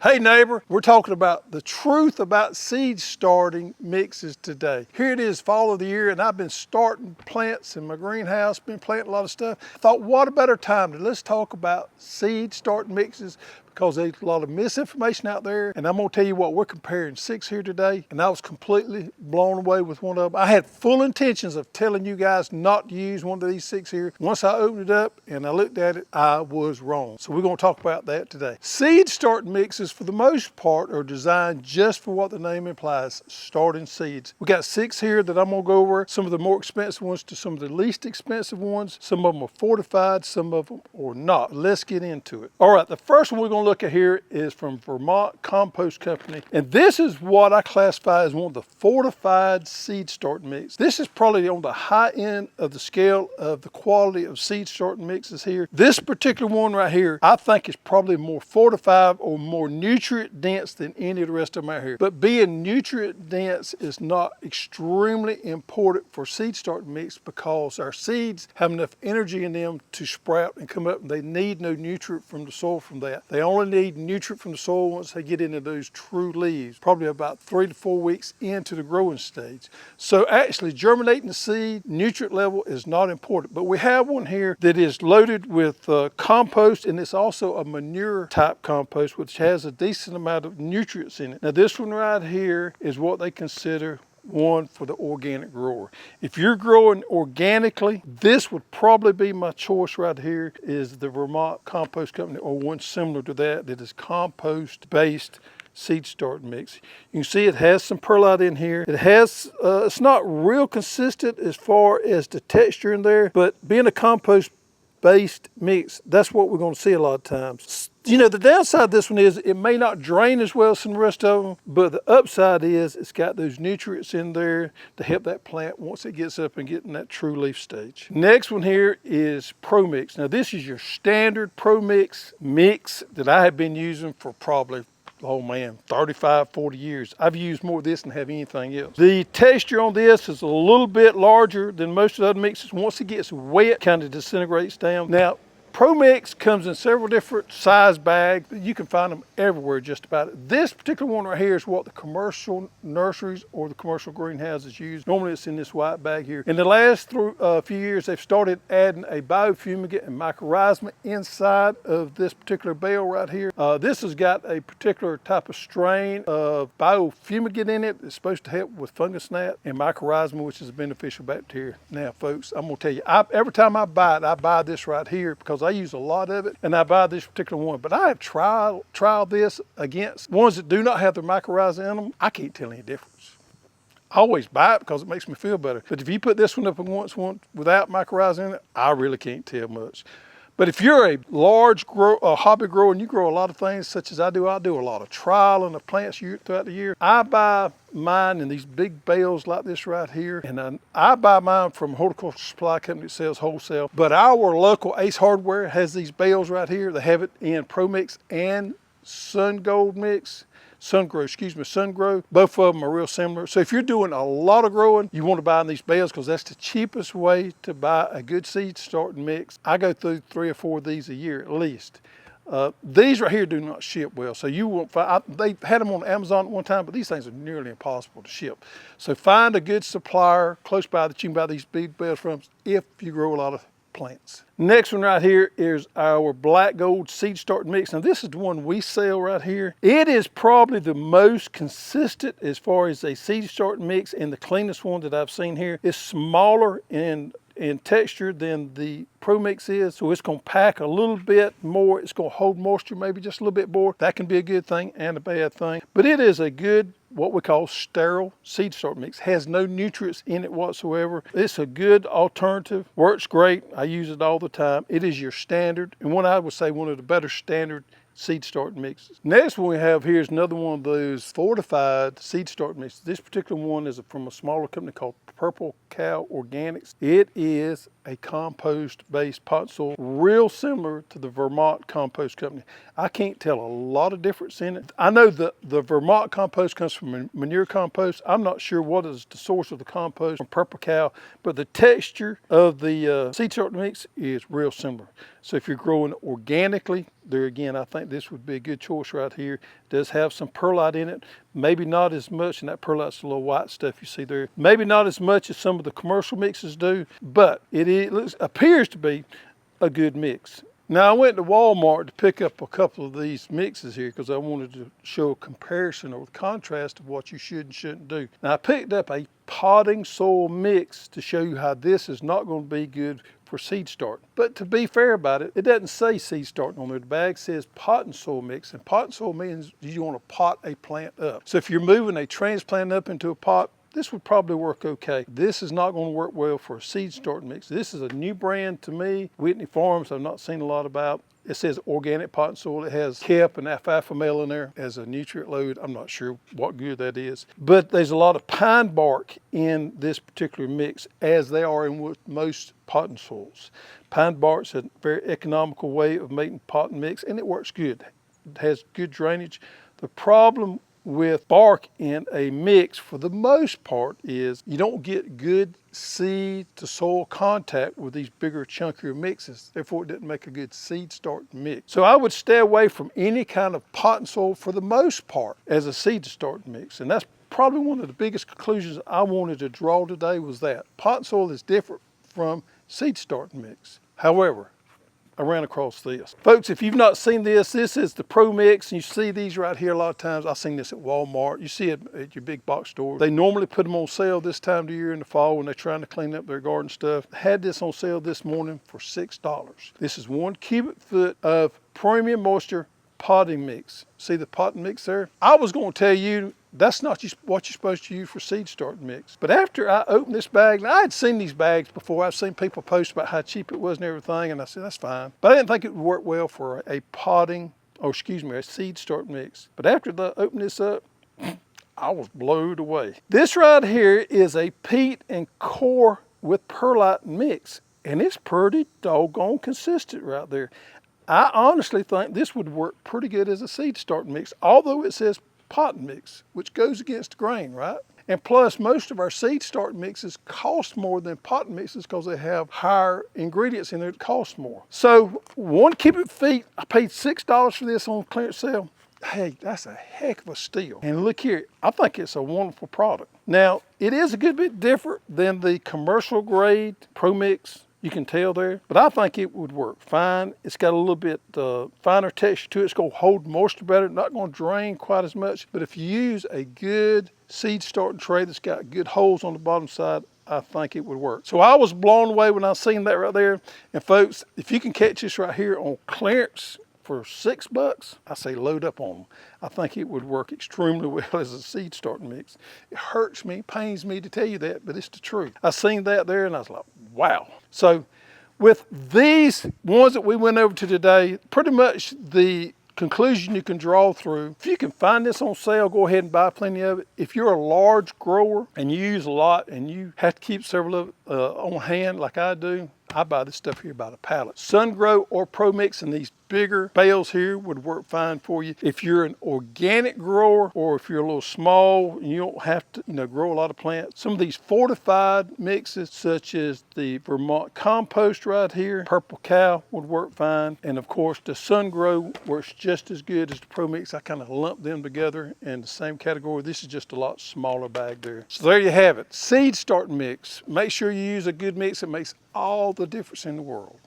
Hey neighbor, we're talking about the truth about seed starting mixes today. Here it is, fall of the year, and I've been starting plants in my greenhouse, been planting a lot of stuff. I thought, what a better time to let's talk about seed starting mixes, because there's a lot of misinformation out there. And I'm gonna tell you what, we're comparing 6 here today, and I was completely blown away with one of them. I had full intentions of telling you guys not to use one of these 6 here. Once I opened it up and I looked at it, I was wrong. So we're gonna talk about that today. Seed starting mixes, for the most part, are designed just for what the name implies, starting seeds. We got 6 here that I'm gonna go over, some of the more expensive ones to some of the least expensive ones. Some of them are fortified, some of them are not. Let's get into it. All right, the first one we're gonna look at here is from Vermont Compost Company, and this is what I classify as one of the fortified seed starting mix. This is probably on the high end of the scale of the quality of seed starting mixes here. This particular one right here, I think is probably more fortified or more nutrient dense than any of the rest of them out here. But being nutrient dense is not extremely important for seed starting mix, because our seeds have enough energy in them to sprout and come up, and they need no nutrient from the soil from that. They only need nutrient from the soil once they get into those true leaves, probably about 3 to 4 weeks into the growing stage. So actually germinating the seed, nutrient level is not important. But we have one here that is loaded with compost, and it's also a manure type compost, which has a decent amount of nutrients in it. Now this one right here is what they consider one for the organic grower. If you're growing organically, this would probably be my choice right here, is the Vermont Compost Company, or one similar to that is compost-based seed starting mix. You can see it has some perlite in here. It has, it's not real consistent as far as the texture in there, but being a compost-based mix, that's what we're going to see a lot of times. You know, the downside of this one is it may not drain as well as some of the rest of them, but the upside is it's got those nutrients in there to help that plant once it gets up and get in that true leaf stage. Next one here is ProMix. Now this is your standard ProMix mix that I have been using for probably, oh man, 35, 40 years. I've used more of this than have anything else. The texture on this is a little bit larger than most of the other mixes. Once it gets wet, it kind of disintegrates down. Now, ProMix comes in several different size bags. You can find them everywhere just about it. This particular one right here is what the commercial nurseries or the commercial greenhouses use. Normally it's in this white bag here. In the last few years, they've started adding a biofumigant and mycorrhiza inside of this particular bale right here. This has got a particular type of strain of biofumigant in it. It's supposed to help with fungus gnat and mycorrhiza, which is a beneficial bacteria. Now folks, I'm gonna tell you, every time I buy this right here, because I use a lot of it, and I buy this particular one. But I have tried this against ones that do not have their mycorrhiza in them. I can't tell any difference. I always buy it because it makes me feel better. But if you put this one up against one without mycorrhiza in it, I really can't tell much. But if you're a large hobby grower and you grow a lot of things such as I do a lot of trialing of plants throughout the year. I buy mine in these big bales like this right here. And I buy mine from a horticultural supply company that sells wholesale. But our local Ace Hardware has these bales right here. They have it in ProMix and SunGrow mix. SunGrow. Both of them are real similar. So if you're doing a lot of growing, you want to buy in these bales, because that's the cheapest way to buy a good seed starting mix. I go through 3 or 4 of these a year at least. These right here do not ship well, so you won't find. They had them on Amazon at one time, but these things are nearly impossible to ship. So find a good supplier close by that you can buy these big bales from if you grow a lot of plants. Next one right here is our black gold seed starting mix. Now this is the one we sell right here. It is probably the most consistent as far as a seed starting mix, and the cleanest one that I've seen here. It's smaller in texture than the ProMix is, so it's going to pack a little bit more. It's going to hold moisture maybe just a little bit more. That can be a good thing and a bad thing, but it is a good, what we call sterile seed starting mix. Has no nutrients in it whatsoever. It's a good alternative, works great. I use it all the time. It is your standard, and I would say one of the better standard seed starting mixes. Next one we have here is another one of those fortified seed starting mixes. This particular one is from a smaller company called Purple Cow Organics. It is a compost-based pot soil, real similar to the Vermont Compost Company. I can't tell a lot of difference in it. I know the Vermont compost comes from manure compost. I'm not sure what is the source of the compost from Purple Cow, but the texture of the seed starting mix is real similar. So if you're growing organically, there again, I think this would be a good choice right here. It does have some perlite in it, maybe not as much, and that perlite's a little white stuff you see there. Maybe not as much as some of the commercial mixes do, but appears to be a good mix. Now I went to Walmart to pick up a couple of these mixes here because I wanted to show a comparison or contrast of what you should and shouldn't do. Now I picked up a potting soil mix to show you how this is not going to be good for seed starting. But to be fair about it, it doesn't say seed starting on there. The bag says potting soil mix, and potting soil means you want to pot a plant up. So if you're moving a transplant up into a pot, this would probably work okay. This is not going to work well for a seed starting mix. This is a new brand to me. Whitney Farms, I've not seen a lot about. It says organic potting soil. It has KEP and alfalfa male in there as a nutrient load. I'm not sure what good that is. But there's a lot of pine bark in this particular mix, as they are in with most potting soils. Pine bark's a very economical way of making potting mix, and it works good. It has good drainage. The problem with bark in a mix for the most part is you don't get good seed to soil contact with these bigger chunkier mixes. Therefore it doesn't make a good seed starting mix. So I would stay away from any kind of potting soil for the most part as a seed starting mix. And that's probably one of the biggest conclusions I wanted to draw today, was that potting soil is different from seed starting mix. However, I ran across this. Folks, if you've not seen this, this is the ProMix, and you see these right here a lot of times. I've seen this at Walmart. You see it at your big box store. They normally put them on sale this time of the year in the fall when they're trying to clean up their garden stuff. I had this on sale this morning for $6. This is 1 cubic foot of premium moisture potting mix. See the potting mix there? I was going to tell you that's not what you're supposed to use for seed starting mix. But after I opened this bag, now I had seen these bags before. I've seen people post about how cheap it was and everything, and I said, that's fine. But I didn't think it would work well for a seed starting mix. But after I opened this up, I was blown away. This right here is a peat and core with perlite mix, and it's pretty doggone consistent right there. I honestly think this would work pretty good as a seed starting mix, although it says potting mix, which goes against the grain, right? And plus, most of our seed starting mixes cost more than potting mixes because they have higher ingredients in there that cost more. So 1 cubic feet, I paid $6 for this on clearance sale. Hey, that's a heck of a steal. And look here, I think it's a wonderful product. Now, it is a good bit different than the commercial grade ProMix. You can tell there, but I think it would work fine. It's got a little bit finer texture to it. It's going to hold moisture better, not going to drain quite as much. But if you use a good seed starting tray that's got good holes on the bottom side, I think it would work. So I was blown away when I seen that right there. And folks, if you can catch this right here on clearance for $6, I say load up on them. I think it would work extremely well as a seed starting mix. It hurts me, pains me to tell you that, but it's the truth. I seen that there and I was like, wow. So with these ones that we went over to today, pretty much the conclusion you can draw through, if you can find this on sale, go ahead and buy plenty of it. If you're a large grower and you use a lot and you have to keep several of on hand like I do, I buy this stuff here by the pallet. Sun-Gro or ProMix in these bigger bales here would work fine for you. If you're an organic grower or if you're a little small and you don't have to grow a lot of plants, some of these fortified mixes such as the Vermont Compost right here, Purple Cow would work fine. And of course the Sun-Gro works just as good as the ProMix. I kind of lump them together in the same category. This is just a lot smaller bag there. So there you have it. Seed starting mix. Make sure you use a good mix. It makes all the difference in the world.